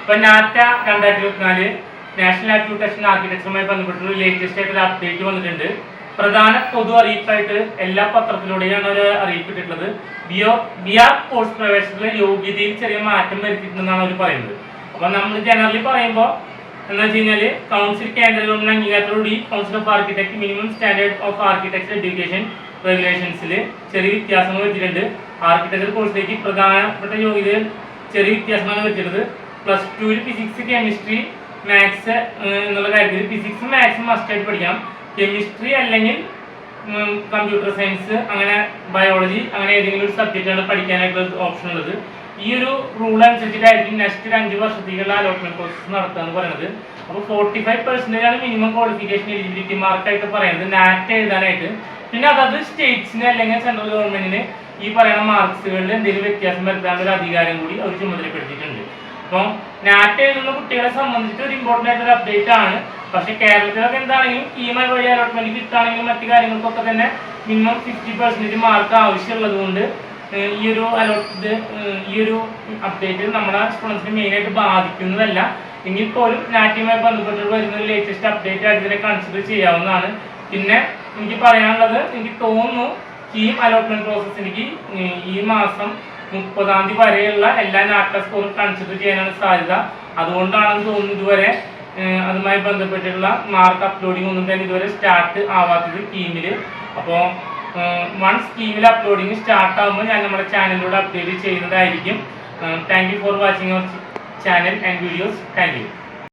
ഇപ്പൊ നാറ്റ 2024 national aptitude test ആർക്കിടെക്ചറുമായി ബന്ധപ്പെട്ട് latest ആയിട്ട് ഒരു അപ്ഡേറ്റ് വന്നിട്ടുണ്ട്. പ്രധാന പൊതു അറിയിപ്പായിട്ട് എല്ലാ പത്രത്തിലൂടെയാണ് ഒരു അറിയിപ്പ് ഇട്ടിട്ടുള്ളത്. ബിആർ കോഴ്സ് പ്രവേശനത്തിലെ യോഗ്യതയിൽ ചെറിയ മാറ്റം വരുത്തിയിട്ടുണ്ടെന്നാണ് അവർ പറയുന്നത്. അപ്പൊ നമ്മൾ ജനറലി പറയുമ്പോൾ എന്താ വെച്ച് കഴിഞ്ഞാൽ കൗൺസിൽ കേന്ദ്ര ഗവൺമെന്റ് അംഗീകാരത്തോടുകൂടി council of architect minimum standard of architecture education റെഗുലേഷൻസിൽ ചെറിയ വ്യത്യാസങ്ങൾ വെച്ചിട്ടുണ്ട്. ആർക്കിടെക്ചർ കോഴ്സിലേക്ക് പ്രധാനപ്പെട്ട യോഗ്യതയിൽ ചെറിയ വ്യത്യാസമാണ് വെച്ചിട്ടുള്ളത്. +2 ഫിസിക്സ് കെമിസ്ട്രി മാത്സ് എന്നുള്ള കാര്യത്തിൽ ഫിസിക്സും മാത്സും മസ്റ്റായിട്ട് പഠിക്കണം. കെമിസ്ട്രി അല്ലെങ്കിൽ കമ്പ്യൂട്ടർ സയൻസ് അങ്ങനെ ബയോളജി അങ്ങനെ ഏതെങ്കിലും ഒരു സബ്ജക്റ്റാണ് പഠിക്കാനായിട്ടുള്ള ഓപ്ഷൻ ഉള്ളത്. ഈ ഒരു റൂൾ അനുസരിച്ചിട്ടായിരിക്കും നെക്സ്റ്റ് 5 വർഷത്തേക്കുള്ള അലോട്ട്മെന്റ് പ്രോസസ് നടത്തുക എന്ന് പറയുന്നത്. അപ്പോൾ 45% ആണ് മിനിമം ക്വാളിഫിക്കേഷൻ എലിജിബിലിറ്റി മാർക്കായിട്ട് പറയുന്നത് നാറ്റ് എഴുതാനായിട്ട്. പിന്നെ അതത് സ്റ്റേറ്റ്സിന് അല്ലെങ്കിൽ സെൻട്രൽ ഗവൺമെന്റിന് ഈ പറയുന്ന മാർക്സുകളിൽ എന്തെങ്കിലും വ്യത്യാസം വരുത്താനുള്ള ഒരു അധികാരം കൂടി അവർ ചുമതലപ്പെടുത്തിയിട്ടുണ്ട്. അപ്പം നാറ്റ് എഴുതുന്ന കുട്ടികളെ സംബന്ധിച്ച് ഒരു ഇമ്പോർട്ടൻ്റ് ആയിട്ടൊരു അപ്ഡേറ്റ് ആണ്. പക്ഷേ കേരളത്തിലൊക്കെ എന്താണെങ്കിലും കീമായി വഴി അലോട്ട്മെന്റ് കിട്ടുകയാണെങ്കിലും മറ്റു കാര്യങ്ങൾക്കൊക്കെ തന്നെ മിനിമം 50% മാർക്ക് ആവശ്യമുള്ളത് കൊണ്ട് ഈ ഒരു അപ്ഡേറ്റ് നമ്മുടെ സ്റ്റുഡൻസിനെ മെയിനായിട്ട് ബാധിക്കുന്നതല്ല. എങ്കിൽ പോലും നാറ്റുമായി ബന്ധപ്പെട്ട് വരുന്ന ഒരു ലേറ്റസ്റ്റ് അപ്ഡേറ്റ് ആയിട്ട് ഇതിനെ കൺസിഡർ ചെയ്യാവുന്നതാണ്. പിന്നെ എനിക്ക് പറയാനുള്ളത്, എനിക്ക് തോന്നുന്നു കീം അലോട്ട്മെന്റ് പ്രോസസ് എനിക്ക് ഈ മാസം 30-ാം തീയതി വരെയുള്ള എല്ലാ നാറ്റ സ്കോറും കൺസിഡർ ചെയ്യാനാണ് സാധ്യത. അതുകൊണ്ടാണെന്ന് തോന്നുന്നു ഇതുവരെ അതുമായി ബന്ധപ്പെട്ടിട്ടുള്ള മാർക്ക് അപ്ലോഡിംഗ് ഒന്നും തന്നെ ഇതുവരെ സ്റ്റാർട്ട് ആവാത്തത് കീമിൽ. അപ്പോൾ വൺസ് കീമിൽ അപ്ലോഡിംഗ് സ്റ്റാർട്ട് ആകുമ്പോൾ ഞാൻ നമ്മുടെ ചാനലിലൂടെ അപ്ഡേറ്റ് ചെയ്യുന്നതായിരിക്കും. Thank you for watching our channel and videos. Thank U.